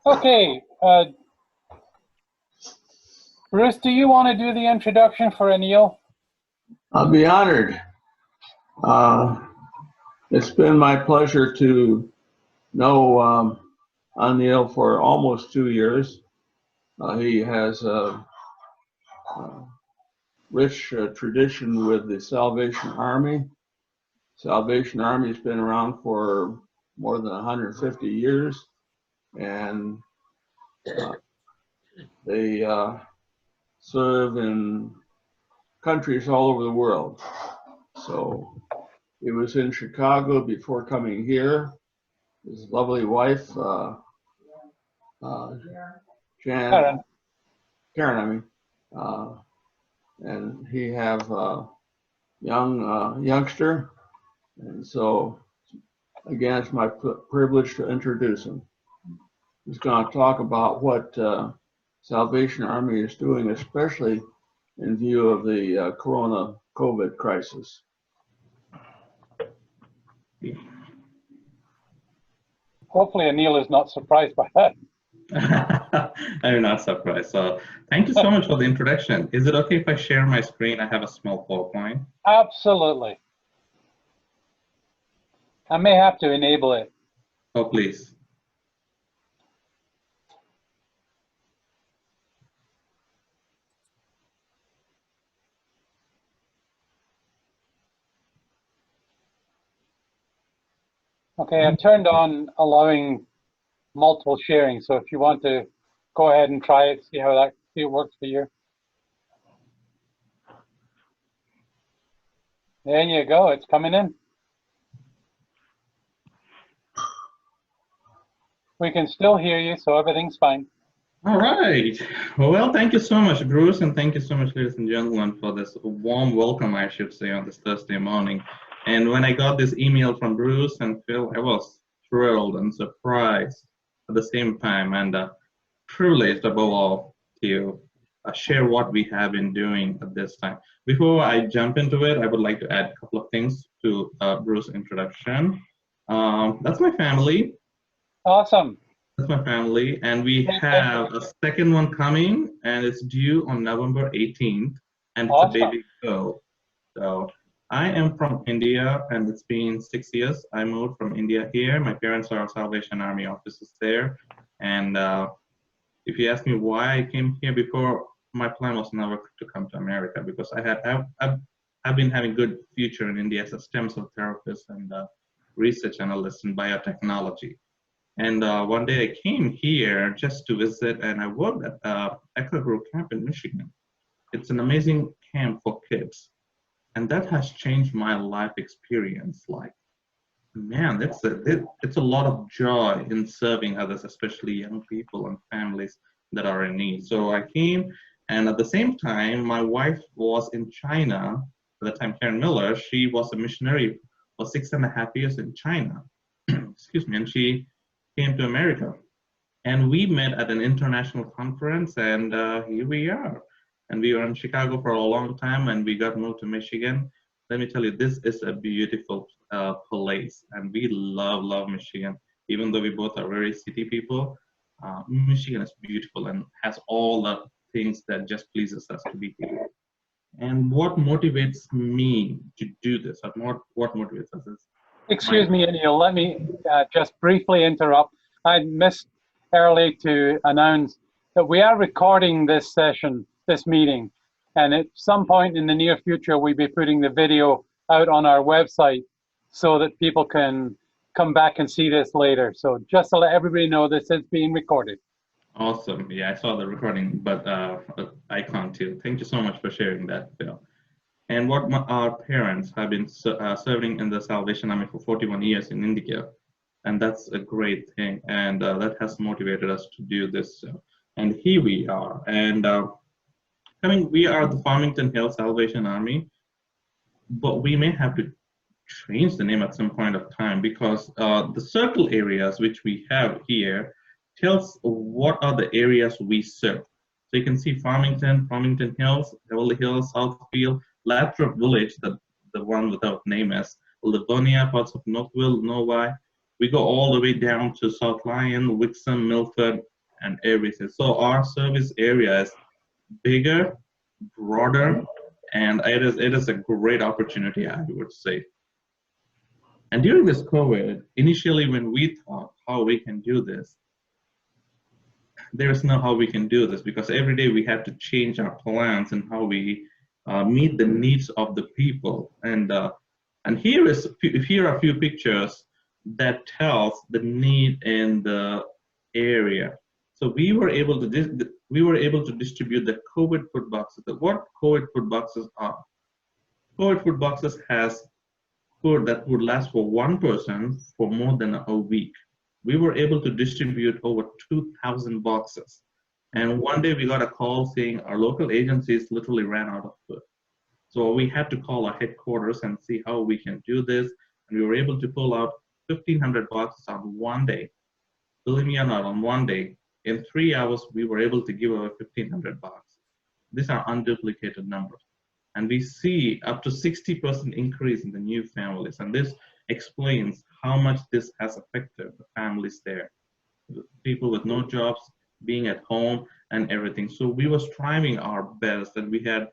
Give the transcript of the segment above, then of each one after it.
Okay, Bruce, do you want to do the introduction for Anil? I'll be honored. It's been my pleasure to know Anil for almost 2 years. He has a rich tradition with the Salvation Army. Salvation Army has been around for more than 150 years, and they serve in countries all over the world. So he was in Chicago before coming here. His lovely wife, Karen, and he have a youngster, and so again, it's my privilege to introduce him. He's going to talk about what Salvation Army is doing, especially in view of the COVID crisis. Hopefully Anil is not surprised by that. I'm not surprised. So thank you so much for the introduction. Is it okay if I share my screen? I have a small PowerPoint. Absolutely. I may have to enable it. Oh, please. Okay, I've turned on allowing multiple sharing. So if you want to go ahead and try it, see it works for you. There you go, it's coming in. We can still hear you, so everything's fine. All right. Well, thank you so much, Bruce, and thank you so much, ladies and gentlemen, for this warm welcome, I should say, on this Thursday morning. And when I got this email from Bruce and Phil, I was thrilled and surprised at the same time, and privileged above all to share what we have been doing at this time. Before I jump into it, I would like to add a couple of things to Bruce's introduction. That's my family. Awesome. That's my family, and we have a second one coming, and it's due on November 18th, and it's a baby girl. So I am from India, and it's been 6 years. I moved from India here. My parents are Salvation Army officers there, and if you ask me why I came here before, my plan was never to come to America, because I've been having good future in India as a stem cell therapist and research analyst in biotechnology. And one day I came here just to visit, and I worked at Echo Grove Camp in Michigan. It's an amazing camp for kids, and that has changed my life experience. Like, man, it's a lot of joy in serving others, especially young people and families that are in need. So I came, and at the same time, my wife was in China at the time. Karen Miller, she was a missionary for 6.5 years in China. Excuse me, and she came to America, and we met at an international conference, and here we are. And we were in Chicago for a long time, and we got moved to Michigan. Let me tell you, this is a beautiful place, and we love Michigan. Even though we both are very city people, Michigan is beautiful and has all the things that just pleases us to be here. And what motivates me to do this, or what motivates us is, excuse me, Anil, let me just briefly interrupt. I missed early to announce that we are recording this session, this meeting, and at some point in the near future, we'll be putting the video out on our website so that people can come back and see this later. So just to let everybody know, this is being recorded. Awesome. Yeah, I saw the recording, but icon too. Thank you so much for sharing that, Phil. And what our parents have been serving in the Salvation Army for 41 years in India. And that's a great thing. And that has motivated us to do this. And here we are. And we are the Farmington Hills Salvation Army, but we may have to change the name at some point of time, because the circle areas which we have here tells what are the areas we serve. So you can see Farmington, Farmington Hills, Beverly Hills, Southfield, Lathrop Village, the one without name, as Livonia, parts of Northville, Novi. We go all the way down to South Lyon, Wixom, Milford, and everything. So our service area is bigger, broader, and it is a great opportunity, I would say. And during this COVID, initially when we thought how we can do this, there is no how we can do this, because every day we have to change our plans and how we meet the needs of the people. And here are a few pictures that tells the need in the area. So we were able to distribute the COVID food boxes. What COVID food boxes are? COVID food boxes has food that would last for one person for more than a week. We were able to distribute over 2,000 boxes. And one day we got a call saying our local agencies literally ran out of food. So we had to call our headquarters and see how we can do this. And we were able to pull out 1,500 boxes on one day. Believe me or not, on one day, in 3 hours, we were able to give away 1,500 boxes. These are unduplicated numbers. And we see up to 60% increase in the new families. And this explains how much this has affected the families there. People with no jobs, being at home and everything. So we were striving our best, and we had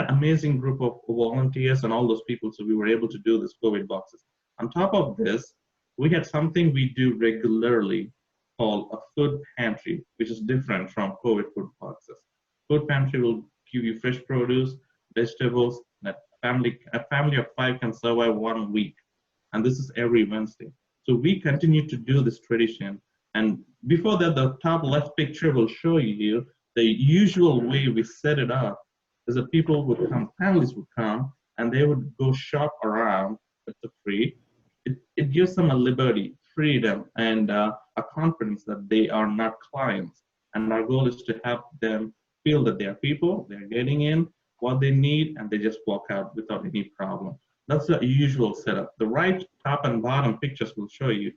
amazing group of volunteers and all those people. So we were able to do this COVID boxes. On top of this, we had something we do regularly called a food pantry, which is different from COVID food boxes. Food pantry will give you fresh produce, vegetables that a family of 5 can survive 1 week. And this is every Wednesday. So we continue to do this tradition. And before that, the top left picture will show you the usual way we set it up is that people would come, families would come, and they would go shop around at the free. It gives them a liberty, freedom, and a confidence that they are not clients. And our goal is to help them feel that they are people, they're getting in what they need, and they just walk out without any problem. That's the usual setup. The right top and bottom pictures will show you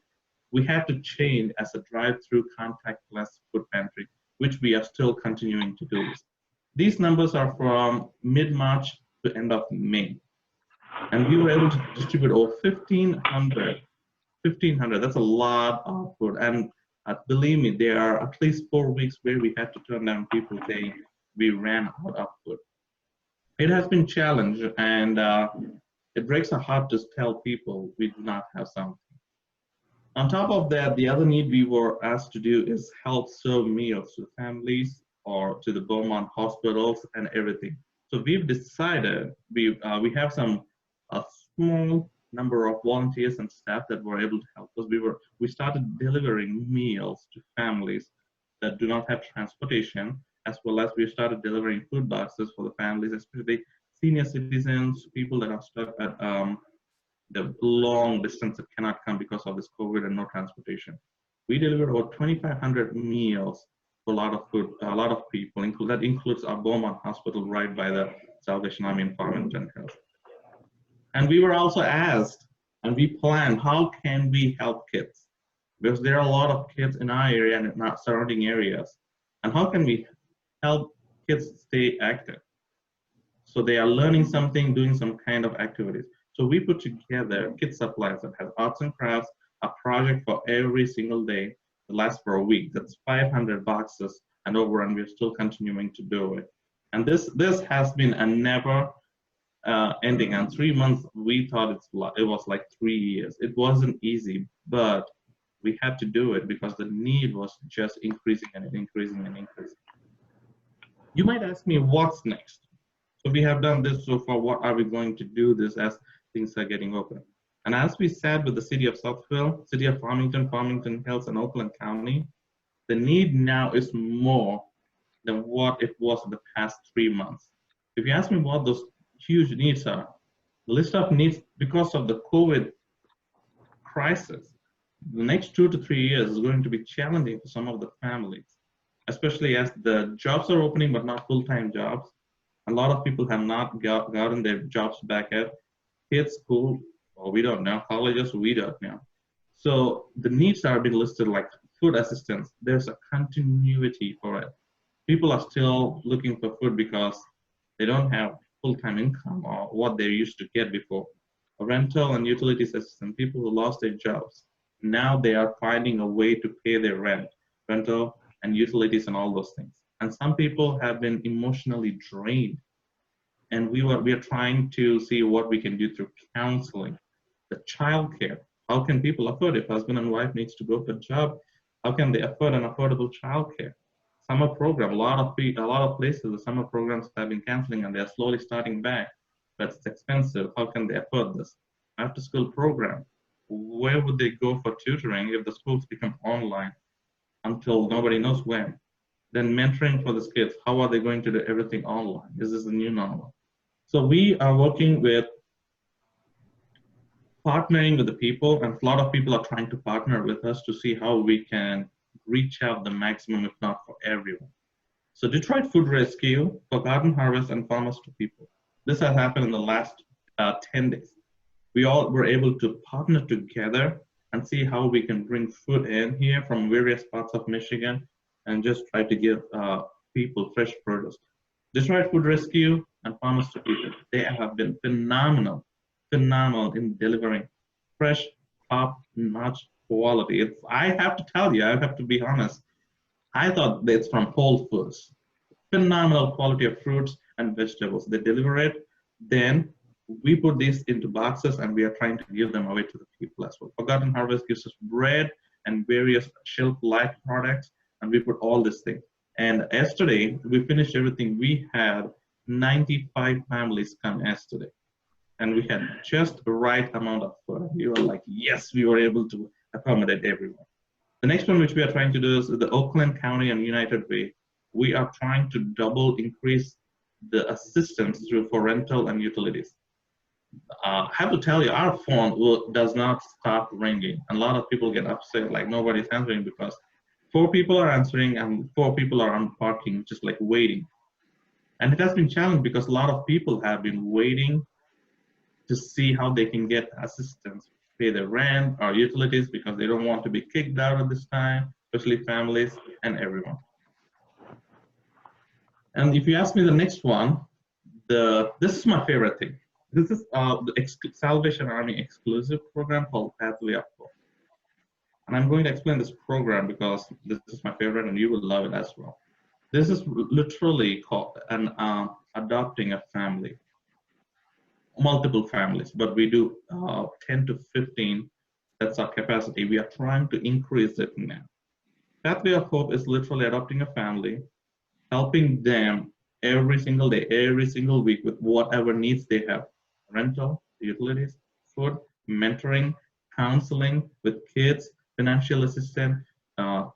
we have to change as a drive-through contactless food pantry, which we are still continuing to do. These numbers are from mid-March to end of May. And we were able to distribute over 1,500. 1,500, that's a lot of food. And believe me, there are at least 4 weeks where we had to turn down people saying we ran out of food. It has been challenged, and it breaks our heart to tell people we do not have something. On top of that, the other need we were asked to do is help serve meals to families or to the Beaumont hospitals and everything. So we've decided we have a small number of volunteers and staff that were able to help us. We started delivering meals to families that do not have transportation, as well as we started delivering food boxes for the families, especially senior citizens, people that are stuck at the long distance that cannot come because of this COVID and no transportation. We delivered over 2,500 meals for a lot of food, a lot of people. That includes our Beaumont Hospital right by the Salvation Army in Farmington Hills. And we were also asked, and we planned, how can we help kids? Because there are a lot of kids in our area and in our surrounding areas. And how can we help kids stay active? So they are learning something, doing some kind of activities. So we put together kit supplies that has arts and crafts, a project for every single day that lasts for a week. That's 500 boxes and over, and we're still continuing to do it. And this has been a never ending. And 3 months, we thought it was like 3 years. It wasn't easy, but we had to do it because the need was just increasing and increasing and increasing. You might ask me, what's next? So we have done this so far. What are we going to do this as things are getting open? And as we sat with the city of Southfield, city of Farmington, Farmington Hills, and Oakland County, the need now is more than what it was in the past 3 months. If you ask me what those huge needs are, the list of needs because of the COVID crisis, the next 2 to 3 years is going to be challenging for some of the families, especially as the jobs are opening, but not full-time jobs. A lot of people have not gotten their jobs back at kids' school, or we don't know, colleges, we don't know. So the needs are being listed like food assistance. There's a continuity for it. People are still looking for food because they don't have full-time income or what they used to get before. A rental and utilities assistance, people who lost their jobs. Now they are finding a way to pay their rent, rental, and utilities and all those things. And some people have been emotionally drained. And we are trying to see what we can do through counseling, the childcare. How can people afford it? If husband and wife needs to go for a job, how can they afford an affordable childcare? Summer program, a lot of places, the summer programs have been canceling and they're slowly starting back, but it's expensive. How can they afford this? After school program, where would they go for tutoring if the schools become online until nobody knows when? Then mentoring for the kids, how are they going to do everything online? Is this the new normal? So we are working with partnering with the people, and a lot of people are trying to partner with us to see how we can reach out the maximum, if not for everyone. So Detroit Food Rescue for garden harvest and farmers to people. This has happened in the last 10 days. We all were able to partner together and see how we can bring food in here from various parts of Michigan and just try to give people fresh produce. Detroit Food Rescue and Farmers to People, they have been phenomenal in delivering fresh, top-notch quality. I have to tell you, I have to be honest, I thought that it's from Whole Foods. Phenomenal quality of fruits and vegetables. They deliver it, then we put these into boxes and we are trying to give them away to the people as well. Forgotten Harvest gives us bread and various shelf-life products, and we put all these things. And yesterday, we finished everything. We had 95 families come yesterday. And we had just the right amount of food. We were like, yes, we were able to accommodate everyone. The next one which we are trying to do is the Oakland County and United Way. We are trying to increase the assistance for rental and utilities. I have to tell you, our phone does not stop ringing. And a lot of people get upset, like nobody's answering, because 4 people are answering and 4 people are on parking, just like waiting. And it has been challenging because a lot of people have been waiting to see how they can get assistance, pay their rent or utilities, because they don't want to be kicked out at this time, especially families and everyone. And if you ask me the next one, this is my favorite thing. This is the Salvation Army exclusive program called Pathway of Hope. And I'm going to explain this program because this is my favorite and you will love it as well. This is literally called adopting a family, multiple families, but we do 10 to 15. That's our capacity. We are trying to increase it now. Pathway of Hope is literally adopting a family, helping them every single day, every single week with whatever needs they have. Rental, utilities, food, mentoring, counseling with kids, financial assistance,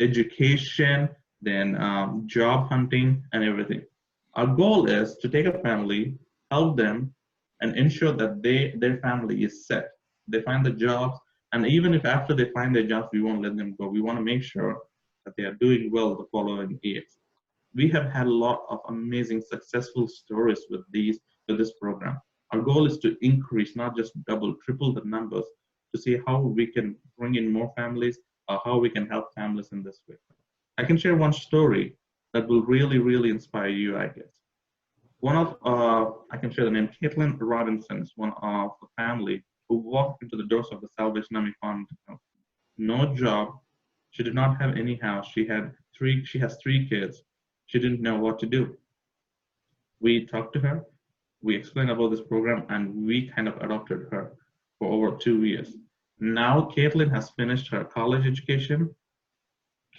education, then job hunting and everything. Our goal is to take a family, help them, and ensure that their family is set. They find the jobs, and even if after they find their jobs, we won't let them go. We want to make sure that they are doing well the following years. We have had a lot of amazing successful stories with this program. Our goal is to increase, not just double, triple the numbers, to see how we can bring in more families or how we can help families in this way. I can share one story that will really, really inspire you, I guess. I can share the name. Caitlin Robinson is one of the family who walked into the doors of the Salvation Army Farmington. No job. She did not have any house. She has 3 kids. She didn't know what to do. We talked to her. We explained about this program, and we kind of adopted her for over 2 years. Now, Caitlin has finished her college education.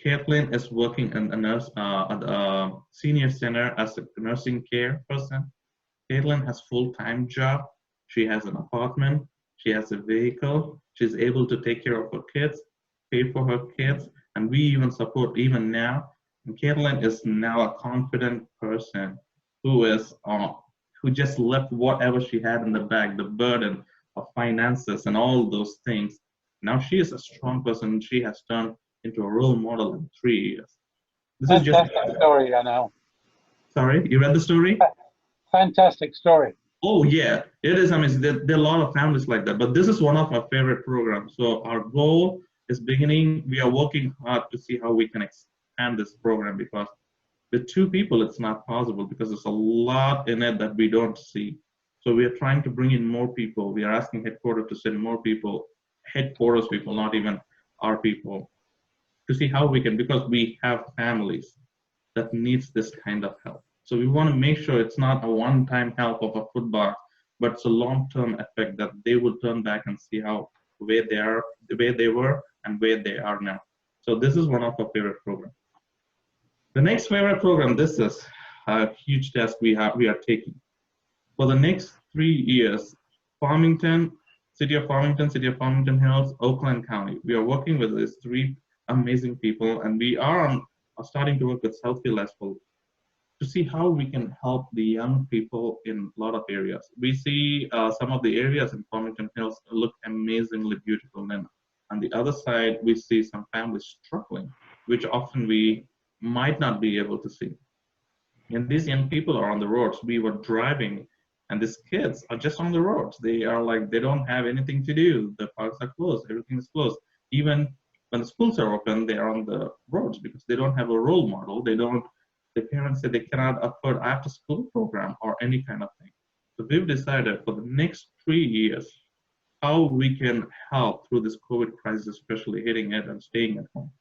Caitlin is working in a nurse at a senior center as a nursing care person. Caitlin has full-time job. She has an apartment. She has a vehicle. She's able to take care of her kids, pay for her kids, and we even support even now. And Caitlin is now a confident person who just left whatever she had in the bag, the burden of finances and all those things. Now she is a strong person. She has turned into a role model in 3 years. This Fantastic is just story, Anil. Sorry, you read the story? Fantastic story. Oh yeah, it is amazing. There are a lot of families like that, but this is one of our favorite programs. So our goal is we are working hard to see how we can expand this program, because with 2 people, it's not possible because there's a lot in it that we don't see. So we are trying to bring in more people. We are asking headquarters to send more people, headquarters people, not even our people. to see how we can, because we have families that needs this kind of help. So we want to make sure it's not a one-time help of a food box, but it's a long-term effect that they will turn back and see how where they are, the way they were, and where they are now. So this is one of our favorite programs. The next favorite program, this is a huge task we are taking. For the next 3 years, Farmington, City of Farmington Hills, Oakland County, we are working with these 3 amazing people, and we are starting to work with Southfield as well to see how we can help the young people in a lot of areas. We see some of the areas in Farmington Hills look amazingly beautiful, and on the other side, we see some families struggling, which often we might not be able to see. And these young people are on the roads. We were driving, and these kids are just on the roads. They are like, they don't have anything to do. The parks are closed, everything is closed. Even when the schools are open, they are on the roads because they don't have a role model. The parents say they cannot afford after school program or any kind of thing. So we've decided for the next 3 years, how we can help through this COVID crisis, especially hitting it and staying at home.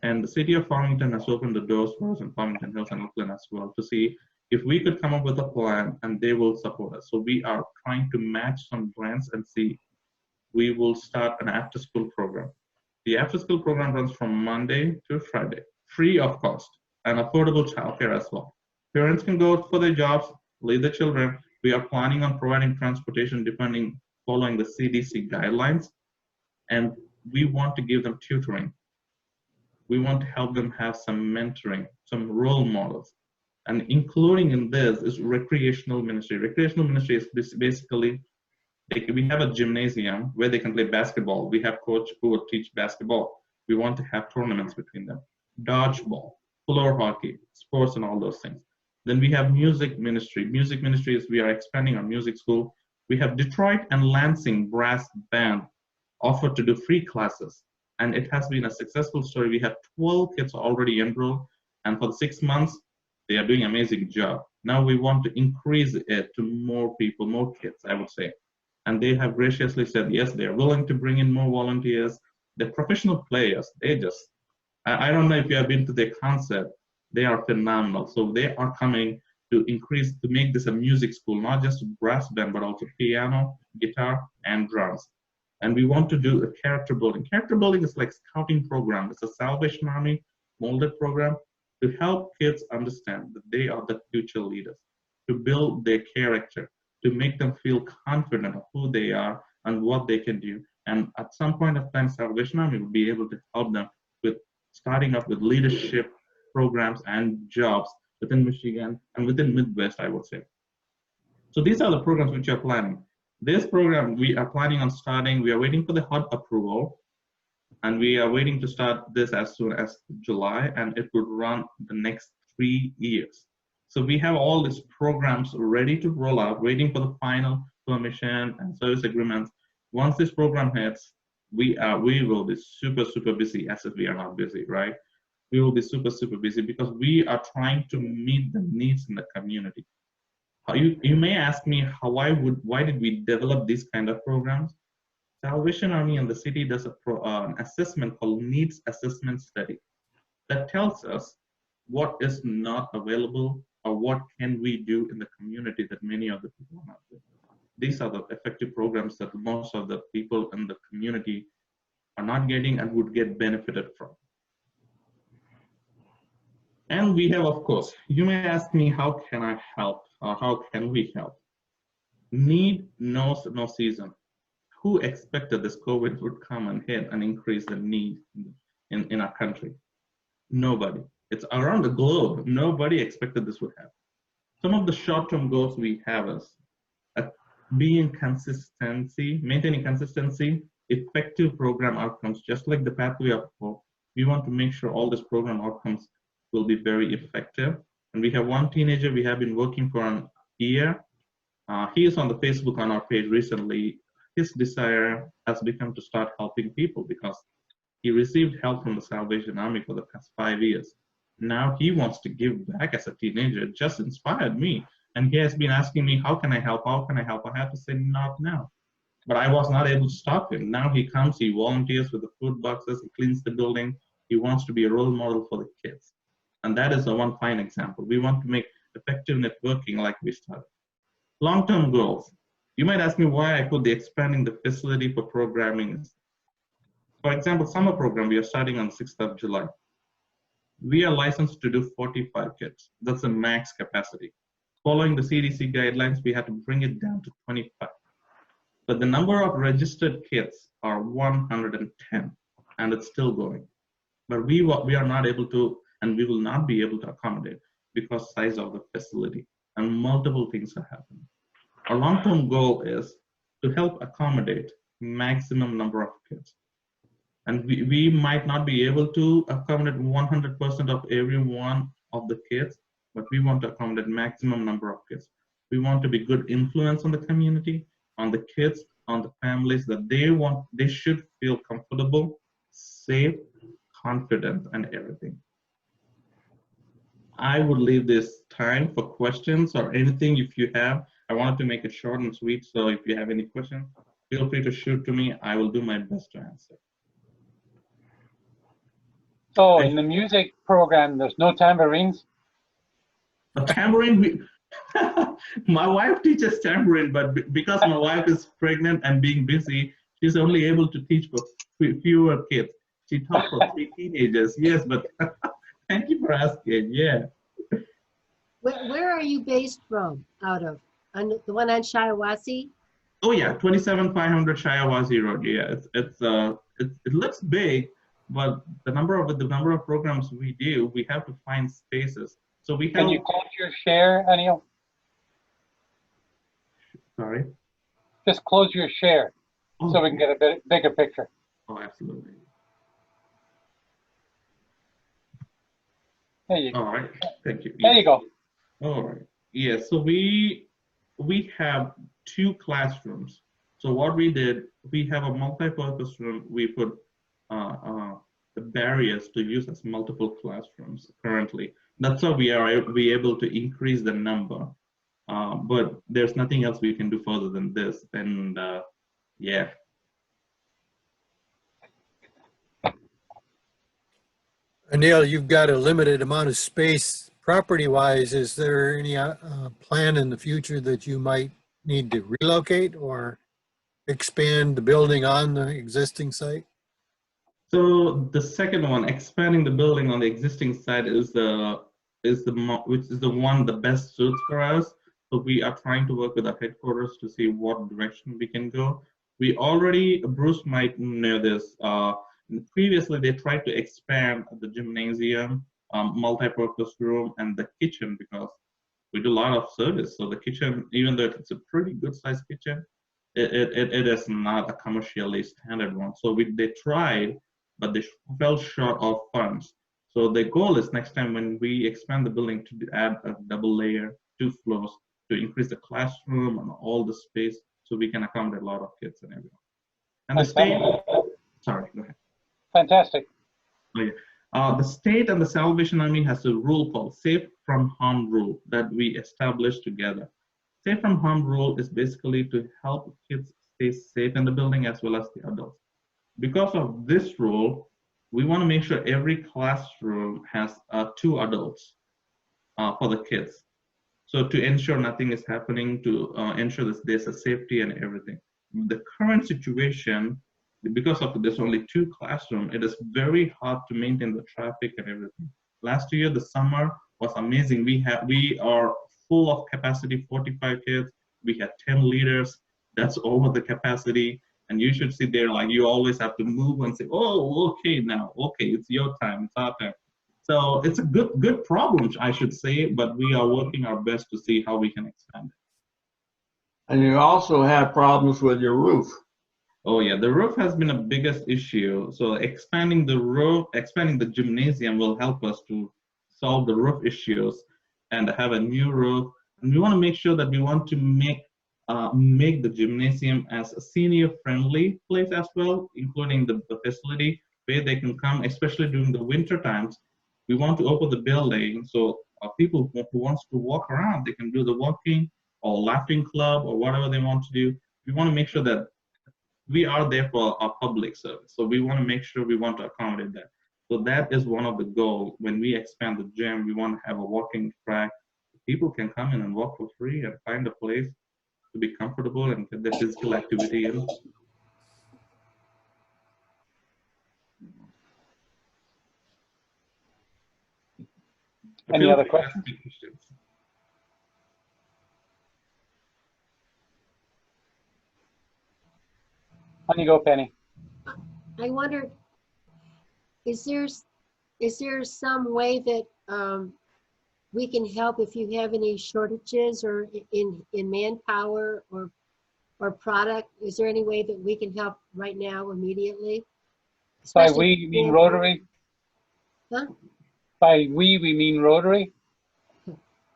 And the City of Farmington has opened the doors for us in Farmington Hills and Oakland as well to see if we could come up with a plan and they will support us. So we are trying to match some grants and see, we will start an after school program. The after school program runs from Monday to Friday, free of cost, and affordable childcare as well. Parents can go for their jobs, leave the children. We are planning on providing transportation following the CDC guidelines, and we want to give them tutoring. We want to help them have some mentoring, some role models. And including in this is recreational ministry. Recreational ministry is basically, we have a gymnasium where they can play basketball. We have coach who will teach basketball. We want to have tournaments between them. Dodgeball, floor hockey, sports, and all those things. Then we have music ministry. Music ministry is we are expanding our music school. We have Detroit and Lansing brass band offered to do free classes. And it has been a successful story. We have 12 kids already enrolled, and for the 6 months, they are doing an amazing job. Now we want to increase it to more people, more kids, I would say. And they have graciously said, yes, they are willing to bring in more volunteers. The professional players, I don't know if you have been to their concert, they are phenomenal. So they are coming to make this a music school, not just brass band, but also piano, guitar, and drums. And we want to do a character building. Character building is like scouting program. It's a Salvation Army molded program to help kids understand that they are the future leaders, to build their character, to make them feel confident of who they are and what they can do. And at some point of time, Salvation Army will be able to help them with starting up with leadership programs and jobs within Michigan and within Midwest, I would say. So these are the programs which are planning. This program we are planning on starting, we are waiting for the HUD approval, and we are waiting to start this as soon as July, and it would run the next 3 years. So we have all these programs ready to roll out, waiting for the final permission and service agreements. Once this program hits, we will be super busy, as if we are not busy, right? We will be super busy because we are trying to meet the needs in the community. You may ask me why did we develop these kind of programs? Salvation Army and the city does an assessment called needs assessment study that tells us what is not available or what can we do in the community that many of the people are not doing. These are the effective programs that most of the people in the community are not getting and would get benefited from. And we have, of course, you may ask me, how can I help or how can we help? Need knows no season. Who expected this COVID would come and hit and increase the need in our country? Nobody. It's around the globe. Nobody expected this would happen. Some of the short-term goals we have is maintaining consistency, effective program outcomes, just like the pathway of hope. We want to make sure all these program outcomes will be very effective. And we have one teenager we have been working for a year. He is on the Facebook on our page recently. His desire has become to start helping people because he received help from the Salvation Army for the past 5 years. Now he wants to give back as a teenager. It just inspired me. And he has been asking me, how can I help? How can I help? I have to say, not now. But I was not able to stop him. Now he comes, he volunteers with the food boxes, he cleans the building. He wants to be a role model for the kids. And that is the one fine example. We want to make effective networking like we started. Long-term goals. You might ask me why I put the expanding the facility for programming. For example, summer program, we are starting on 6th of July. We are licensed to do 45 kids. That's the max capacity. Following the CDC guidelines, we had to bring it down to 25. But the number of registered kids are 110, and it's still going. But we are not able to, and we will not be able to accommodate because size of the facility, and multiple things are happening. Our long-term goal is to help accommodate maximum number of kids. And we might not be able to accommodate 100% of every one of the kids, but we want to accommodate maximum number of kids. We want to be good influence on the community, on the kids, on the families, that they should feel comfortable, safe, confident, and everything. I would leave this time for questions or anything if you have. I wanted to make it short and sweet, so if you have any questions, feel free to shoot to me. I will do my best to answer. So in the music program, there's no tambourines? A tambourine, my wife teaches tambourine, but because my wife is pregnant and being busy, she's only able to teach for fewer kids. She taught for 3 teenagers, yes, but thank you for asking, yeah. Where are you based from, out of? The one on Shiawassee? Oh yeah, 27500 Shiawassee Road, yeah. It looks big, but the number of programs we do, we have to find spaces. So we have. Can you close your share, Anil? Sorry? Just close your share so we can get a bigger picture. Oh, absolutely. There you go. All right, thank you. There you go. All right, yeah, so we have 2 classrooms. So what we did, we have a multi-purpose room. We put the barriers to use as multiple classrooms currently. That's how we are able to increase the number. But there's nothing else we can do further than this. And yeah. Anil, you've got a limited amount of space property-wise. Is there any plan in the future that you might need to relocate or expand the building on the existing site? So the second one, expanding the building on the existing site, is the one the best suits for us. So we are trying to work with our headquarters to see what direction we can go. We already, Bruce might know this. Previously, they tried to expand the gymnasium, multi-purpose room, and the kitchen because we do a lot of service. So the kitchen, even though it's a pretty good sized kitchen, it is not a commercially standard one. So they tried, but they fell short of funds. So the goal is next time when we expand the building to add a double layer, 2 floors, to increase the classroom and all the space so we can accommodate a lot of kids and everyone. And the state, sorry, go ahead. Fantastic. Oh, yeah. The state and the Salvation Army has a rule called Safe from Harm rule that we established together. Safe from Harm rule is basically to help kids stay safe in the building as well as the adults. Because of this rule, we want to make sure every classroom has 2 adults for the kids. So to ensure nothing is happening, to ensure that there's a safety and everything. The current situation, because of there's only 2 classrooms, it is very hard to maintain the traffic and everything. Last year, the summer was amazing. We are full of capacity, 45 kids. We had 10 leaders. That's over the capacity. And you should sit there like you always have to move and say, oh, okay, now, okay, it's your time, it's our time. So it's a good problem, I should say, but we are working our best to see how we can expand it. And you also have problems with your roof. Oh yeah, the roof has been a biggest issue. So expanding the roof, expanding the gymnasium will help us to solve the roof issues and have a new roof. And we want to make sure that we want to make the gymnasium as a senior-friendly place as well, including the facility where they can come, especially during the winter times. We want to open the building so people who wants to walk around, they can do the walking or laughing club or whatever they want to do. We want to make sure that we are there for our public service. So we want to make sure we want to accommodate that. So that is one of the goals. When we expand the gym, we want to have a walking track. People can come in and walk for free and find a place to be comfortable and get their physical activity in. Any other questions? On you go, Penny. I wondered, is there some way that we can help if you have any shortages or in manpower or product? Is there any way that we can help right now immediately? By Especially we, you mean manpower. Rotary? Huh? By we mean Rotary?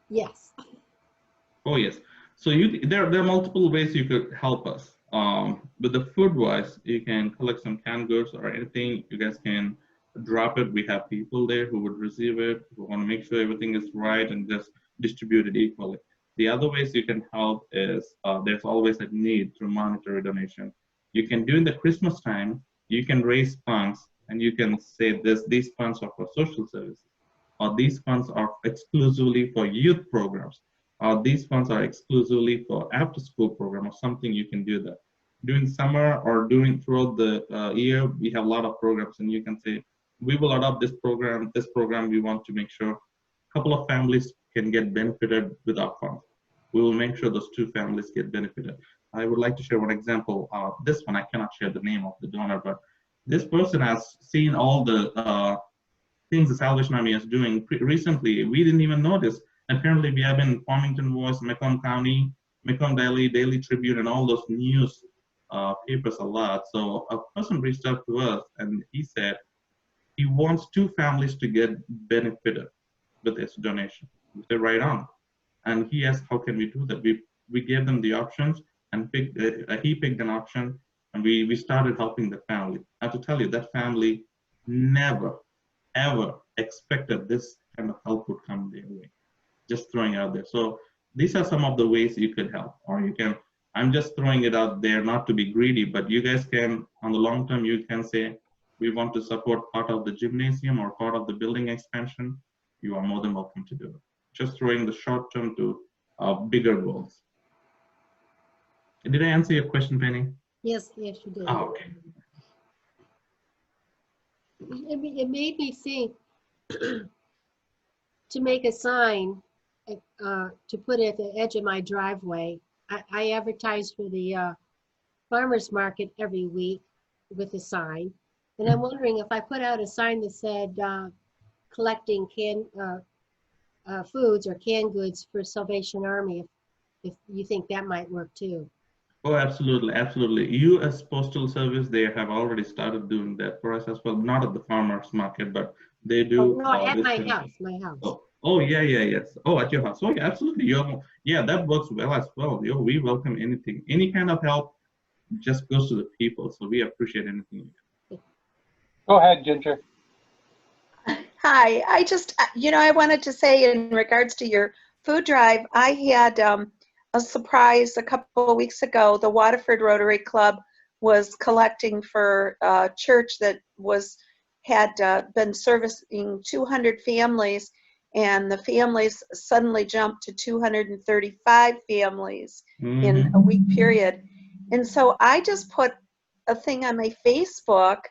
Yes. Oh yes. So there are multiple ways you could help us. With the food wise, you can collect some canned goods or anything. You guys can drop it. We have people there who would receive it, who want to make sure everything is right and just distribute it equally. The other ways you can help is there's always a need through monetary donation. You can do in the Christmas time. You can raise funds and you can say these funds are for social services, or these funds are exclusively for youth programs, these funds are exclusively for after school program or something. You can do that during summer or during throughout the year. We have a lot of programs and you can say we will adopt this program we want to make sure a couple of families can get benefited with our funds. We will make sure those two families get benefited. I would like to share one example. This one I cannot share the name of the donor, but this person has seen all the things the Salvation Army is doing recently. We didn't even notice. Apparently, we have been in Farmington Voice, Macomb County, Macomb Daily, Daily Tribune, and all those news papers a lot. So a person reached out to us and he said he wants two families to get benefited with this donation. We said, right on. And he asked, how can we do that? We gave them the options and he picked an option and we started helping the family. I have to tell you, that family never, ever expected this kind of help would come their way. Just throwing out there. So these are some of the ways you could help, or you can, I'm just throwing it out there not to be greedy, but you guys can, on the long term, you can say, we want to support part of the gymnasium or part of the building expansion. You are more than welcome to do it. Just throwing the short term to bigger goals. Did I answer your question, Penny? Yes, you did. Oh, okay. It made me think to make a sign to put at the edge of my driveway. I advertise for the farmers market every week with a sign. And I'm wondering if I put out a sign that said collecting canned foods or canned goods for Salvation Army, if you think that might work too. Oh, absolutely, absolutely. U.S. Postal Service, they have already started doing that for us as well. Not at the farmers market, but they do. Oh, no, at my house, Oh, yeah, yes. Oh, at your house. Oh, yeah, absolutely. Yeah, that works well as well. We welcome anything. Any kind of help just goes to the people. So we appreciate anything. Go ahead, Ginger. Hi, I just, I wanted to say in regards to your food drive, I had a surprise a couple of weeks ago. The Waterford Rotary Club was collecting for a church that had been servicing 200 families, and the families suddenly jumped to 235 families in a week period. And so I just put a thing on my Facebook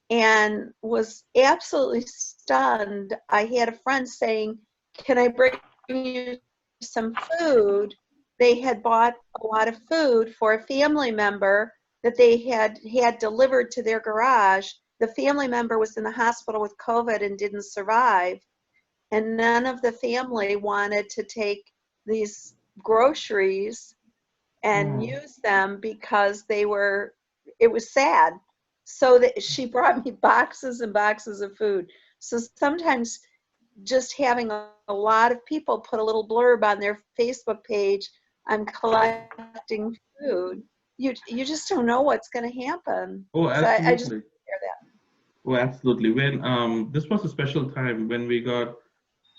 and was absolutely stunned. I had a friend saying, can I bring you some food? They had bought a lot of food for a family member that they had delivered to their garage. The family member was in the hospital with COVID and didn't survive. And none of the family wanted to take these groceries and use them because it was sad. So that she brought me boxes and boxes of food. So sometimes just having a lot of people put a little blurb on their Facebook page, I'm collecting food. You just don't know what's going to happen. Oh, absolutely. So I just share that. Oh, absolutely. When this was a special time when we got,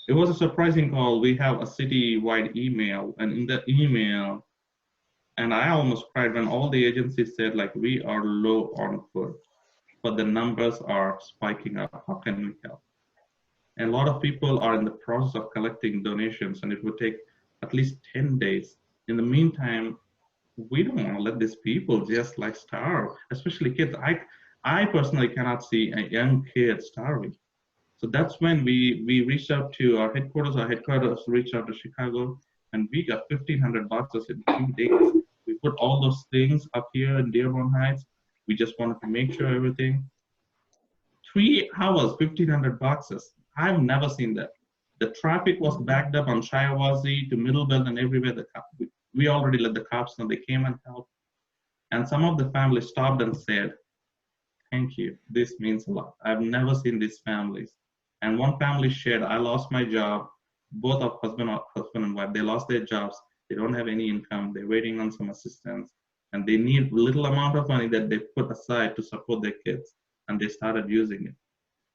it was a surprising call. We have a city-wide email, and in the email, and I almost cried when all the agencies said, like, we are low on food. but the numbers are spiking up. How can we help? And a lot of people are in the process of collecting donations, and it would take at least 10 days. In the meantime, we don't want to let these people just like starve, especially kids. I personally cannot see a young kid starving. So that's when we reached out to our headquarters. Our headquarters reached out to Chicago, and we got 1,500 boxes in 3 days. We put all those things up here in Dearborn Heights. We just wanted to make sure everything. 3 hours, 1,500 boxes. I've never seen that. The traffic was backed up on Shiawassee to Middlebelt and everywhere. We already let the cops know. They came and helped. And some of the families stopped and said, thank you. This means a lot. I've never seen these families. And one family shared, I lost my job. Both of husband and wife, they lost their jobs. They don't have any income. They're waiting on some assistance. And they need little amount of money that they put aside to support their kids. And they started using it.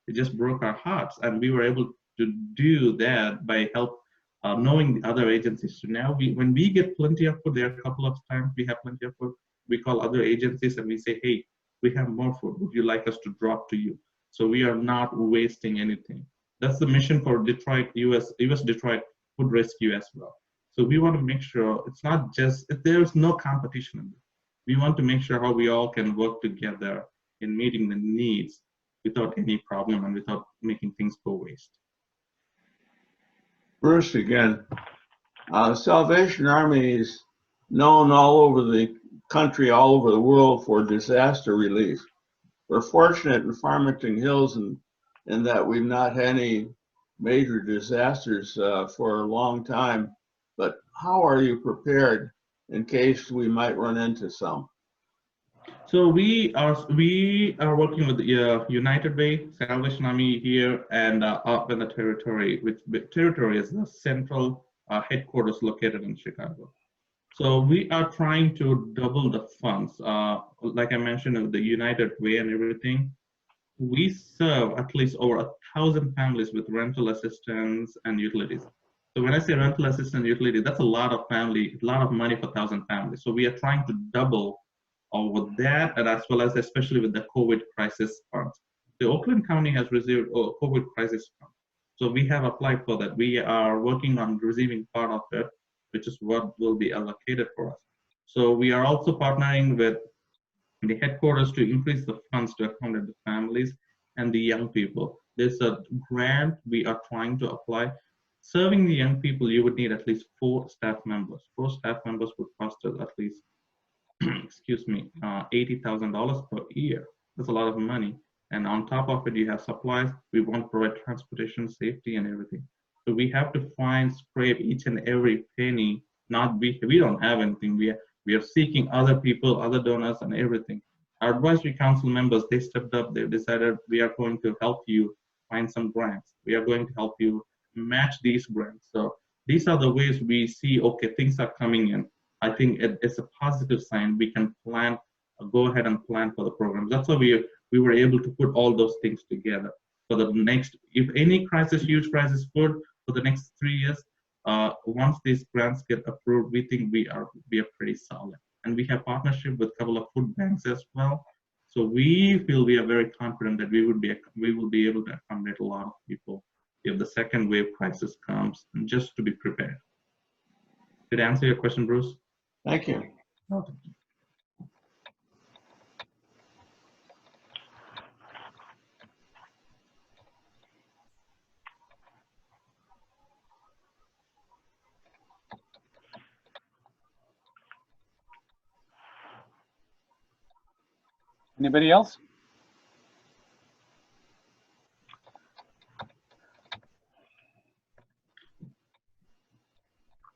It just broke our hearts. And we were able to do that by help knowing the other agencies. So now when we get plenty of food, there are a couple of times we have plenty of food, we call other agencies and we say, hey, we have more food. Would you like us to drop to you? So we are not wasting anything. That's the mission for Detroit, US Detroit Food Rescue as well. So we want to make sure it's not just, there's no competition in this. We want to make sure how we all can work together in meeting the needs without any problem and without making things go waste. Bruce again. Salvation Army is known all over the country, all over the world for disaster relief. We're fortunate in Farmington Hills in that we've not had any major disasters for a long time. But how are you prepared in case we might run into some? So we are working with the United Way, Salvation Army here, and up in the territory, which territory is the central headquarters located in Chicago. So we are trying to double the funds. Like I mentioned, with the United Way and everything, we serve at least over 1,000 families with rental assistance and utilities. So when I say rental assistance and utility, that's a lot of money for 1,000 families. So we are trying to double with that, and as well as especially with the COVID crisis funds. The Oakland County has received a COVID crisis fund. So we have applied for that. We are working on receiving part of it, which is what will be allocated for us. So we are also partnering with the headquarters to increase the funds to accommodate the families and the young people. There's a grant we are trying to apply. Serving the young people, you would need at least 4 staff members. 4 staff members would cost us at least excuse me, $80,000 per year. That's a lot of money. And on top of it, you have supplies. We want to provide transportation, safety, and everything. So we have to scrape each and every penny. We don't have anything. We are seeking other people, other donors, and everything. Our advisory council members, they stepped up. They decided we are going to help you find some grants. We are going to help you match these grants. So these are the ways we see, okay, things are coming in. I think it's a positive sign. We can plan, go ahead and plan for the program. That's why we were able to put all those things together for the next, if any crisis, huge crisis food for the next 3 years, once these grants get approved, we think we are pretty solid. And we have partnership with a couple of food banks as well. So we feel we are very confident that we will be able to accommodate a lot of people if the second wave crisis comes, and just to be prepared. Did I answer your question, Bruce? Thank you. Okay. Anybody else?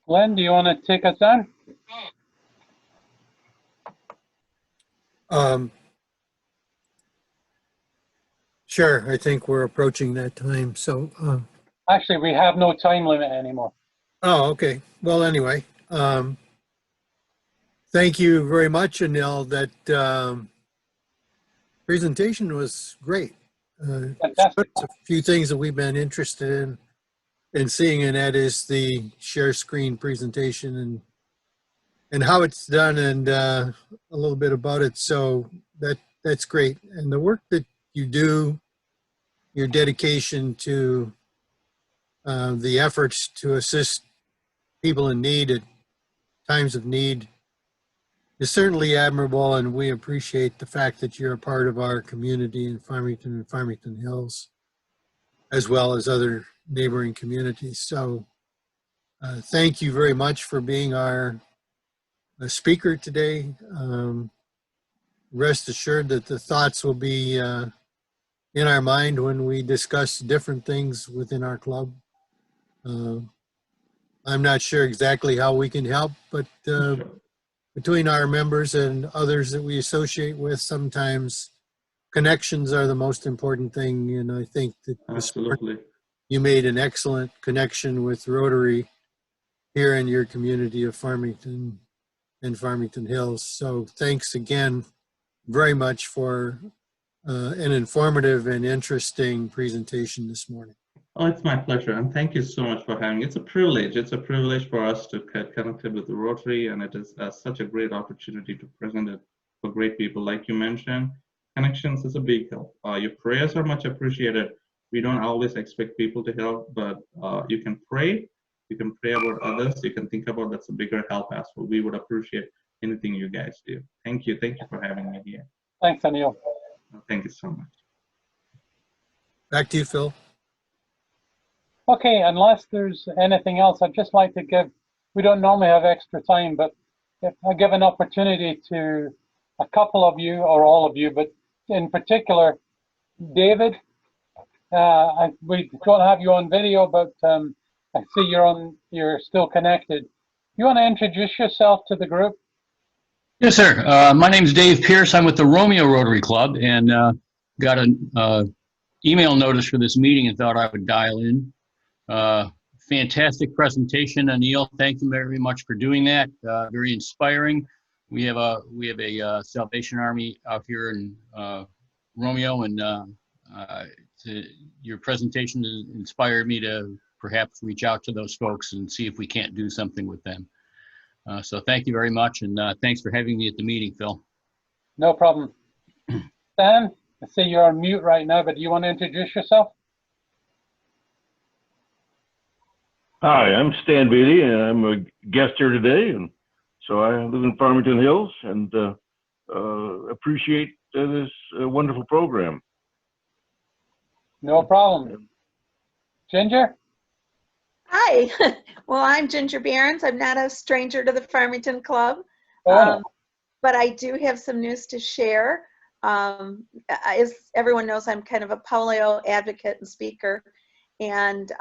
Glenn, do you want to take us down? Sure, I think we're approaching that time, so, Actually, we have no time limit anymore. oh, okay. Well, anyway, thank you very much, Anil. That presentation was great. Fantastic. It's a few things that we've been interested in seeing, and that is the share screen presentation and how it's done, and a little bit about it. So that's great. And the work that you do, your dedication to the efforts to assist people in need at times of need is certainly admirable, and we appreciate the fact that you're a part of our community in Farmington and Farmington Hills, as well as other neighboring communities. So thank you very much for being our speaker today. Rest assured that the thoughts will be in our mind when we discuss different things within our club. I'm not sure exactly how we can help, but between our members and others that we associate with, sometimes connections are the most important thing. And I think that Absolutely. you made an excellent connection with Rotary here in your community of Farmington and Farmington Hills. So thanks again very much for an informative and interesting presentation this morning. Oh, it's my pleasure, and thank you so much for having. It's a privilege. It's a privilege for us to get connected with the Rotary, and it is such a great opportunity to present it for great people. Like you mentioned, connections is a big help. Your prayers are much appreciated. We don't always expect people to help, but you can pray. You can pray about others. You can think about that's a bigger help as well. We would appreciate anything you guys do. Thank you. Thank you for having me here. Thanks, Anil. Thank you so much. Back to you, Phil. Okay, unless there's anything else, I'd just like to give, we don't normally have extra time, but if I give an opportunity to a couple of you, or all of you, but in particular, David, we don't have you on video, but I see you're still connected. You want to introduce yourself to the group? Yes, sir. My name's Dave Pierce. I'm with the Romeo Rotary Club, and got an email notice for this meeting and thought I would dial in. Fantastic presentation, Anil. Thank you very much for doing that. Very inspiring. We have a Salvation Army out here in Romeo, and your presentation inspired me to perhaps reach out to those folks and see if we can't do something with them. So thank you very much, and thanks for having me at the meeting, Phil. No problem. Stan, I see you're on mute right now, but do you want to introduce yourself? Hi, I'm Stan Beatty, and I'm a guest here today. And so I live in Farmington Hills and appreciate this wonderful program. No problem. Ginger? Hi. Well, I'm Ginger Behrens. I'm not a stranger to the Farmington Club, Oh. but I do have some news to share. As everyone knows, I'm kind of a polio advocate and speaker, and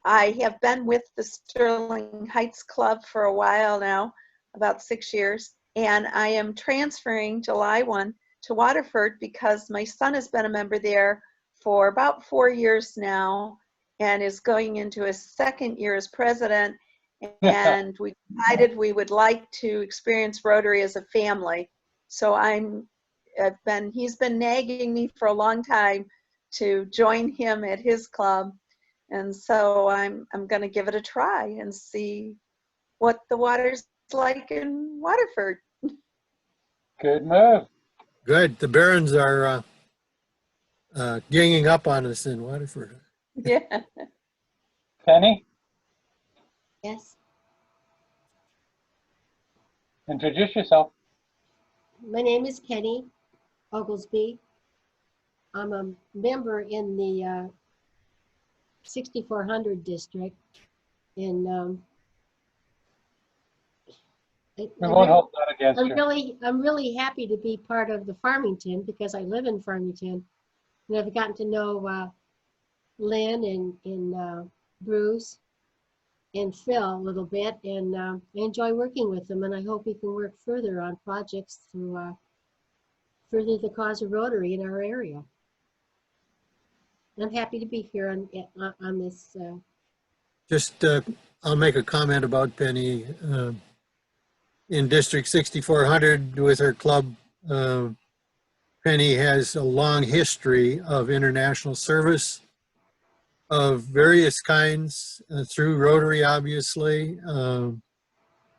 I have been with the Sterling Heights Club for a while now, about 6 years, and I am transferring July 1 to Waterford because my son has been a member there for about 4 years now and is going into his second year as president, and we decided we would like to experience Rotary as a family. So he's been nagging me for a long time to join him at his club. And so I'm going to give it a try and see what the water's like in Waterford. Good move. Good. The Barons are ganging up on us in Waterford. Yeah. Penny, Yes, introduce yourself. my name is Kenny Oglesby. I'm a member in the 6400 district in We won't hold that against you. I'm really happy to be part of the Farmington because I live in Farmington, and I've gotten to know Lynn and Bruce and Phil a little bit, and I enjoy working with them, and I hope we can work further on projects to further the cause of Rotary in our area. I'm happy to be here on this. Just, I'll make a comment about Penny. In District 6400 with her club, Penny has a long history of international service of various kinds through Rotary, obviously.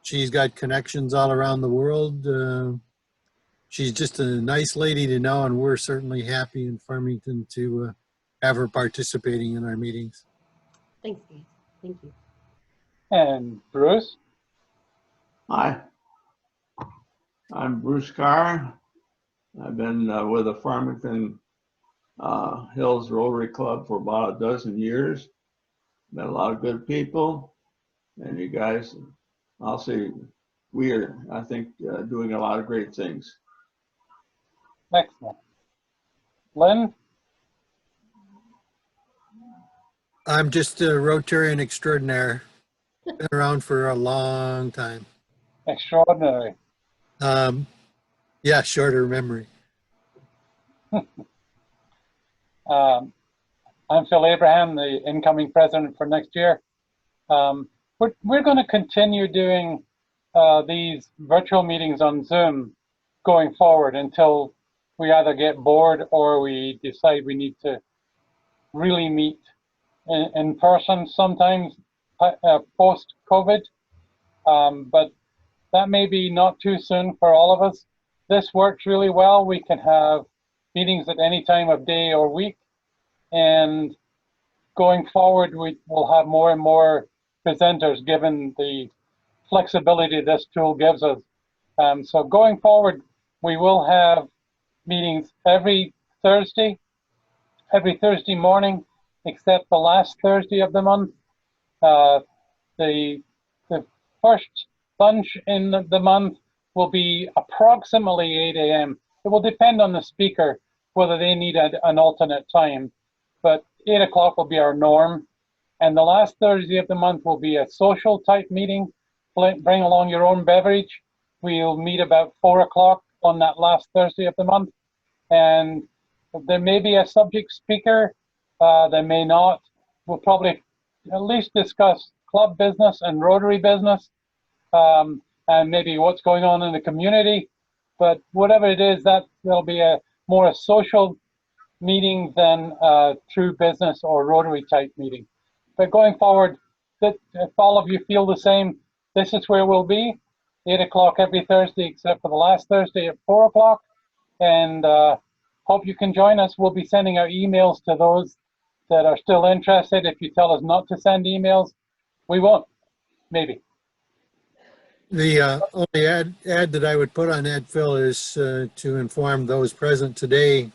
She's got connections all around the world. she's just a nice lady to know, and we're certainly happy in Farmington to have her participating in our meetings. Thanks, guys. Thank you. And Bruce? Hi, I'm Bruce Carr. I've been with the Farmington Hills Rotary Club for about a dozen years. Met a lot of good people, and you guys, I'll say, we are, I think, doing a lot of great things. Excellent. Lynn? I'm just a Rotarian extraordinaire. Been around for a long time. Extraordinary. Yeah, shorter memory. I'm Phil Abraham, the incoming president for next year. We're going to continue doing these virtual meetings on Zoom going forward until we either get bored or we decide we need to really meet in person sometimes post-COVID. But that may be not too soon for all of us. This works really well. We can have meetings at any time of day or week. And going forward, we will have more and more presenters given the flexibility this tool gives us. So going forward, we will have meetings every Thursday morning, except the last Thursday of the month. The first bunch in the month will be approximately 8 a.m. It will depend on the speaker whether they need an alternate time, but 8 o'clock will be our norm. And the last Thursday of the month will be a social type meeting. Bring along your own beverage. We'll meet about 4 o'clock on that last Thursday of the month. And there may be a subject speaker, there may not. We'll probably at least discuss club business and Rotary business, and maybe what's going on in the community. But whatever it is, that'll be more a social meeting than a true business or Rotary type meeting. But going forward, if all of you feel the same, this is where we'll be, 8 o'clock every Thursday, except for the last Thursday at 4 o'clock. And hope you can join us. We'll be sending out emails to those that are still interested. If you tell us not to send emails, we won't, maybe. The only ad that I would put on that, Phil, is to inform those present today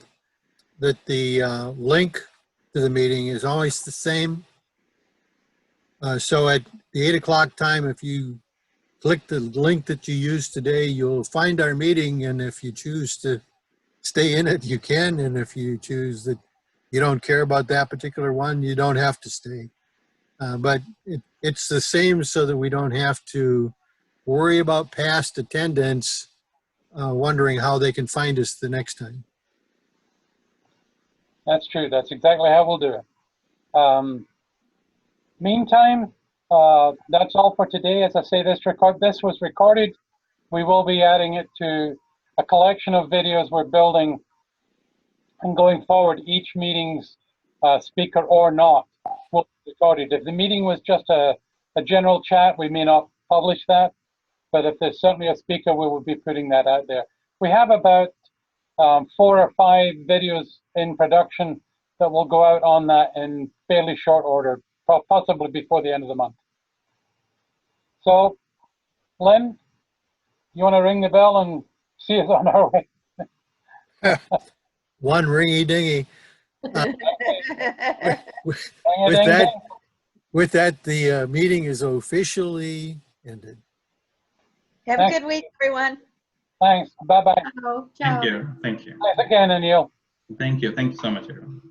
that the link to the meeting is always the same. So at the 8 o'clock time, if you click the link that you used today, you'll find our meeting. And if you choose to stay in it, you can. And if you choose that you don't care about that particular one, you don't have to stay. But it's the same so that we don't have to worry about past attendance, wondering how they can find us the next time. That's true. That's exactly how we'll do it. Meantime, that's all for today. As I say, this was recorded. We will be adding it to a collection of videos we're building, and going forward, each meeting's speaker or not will be recorded. If the meeting was just a general chat, we may not publish that, but if there's certainly a speaker, we will be putting that out there. We have about 4 or 5 videos in production that will go out on that in fairly short order, possibly before the end of the month. So, Lynn, you want to ring the bell and see us on our way? One ringy dingy. With that, the meeting is officially ended. Have a good week, everyone. Thanks. Bye-bye. Ciao. Thank you. Thank you. Thanks again, Anil. Thank you. Thank you so much, everyone.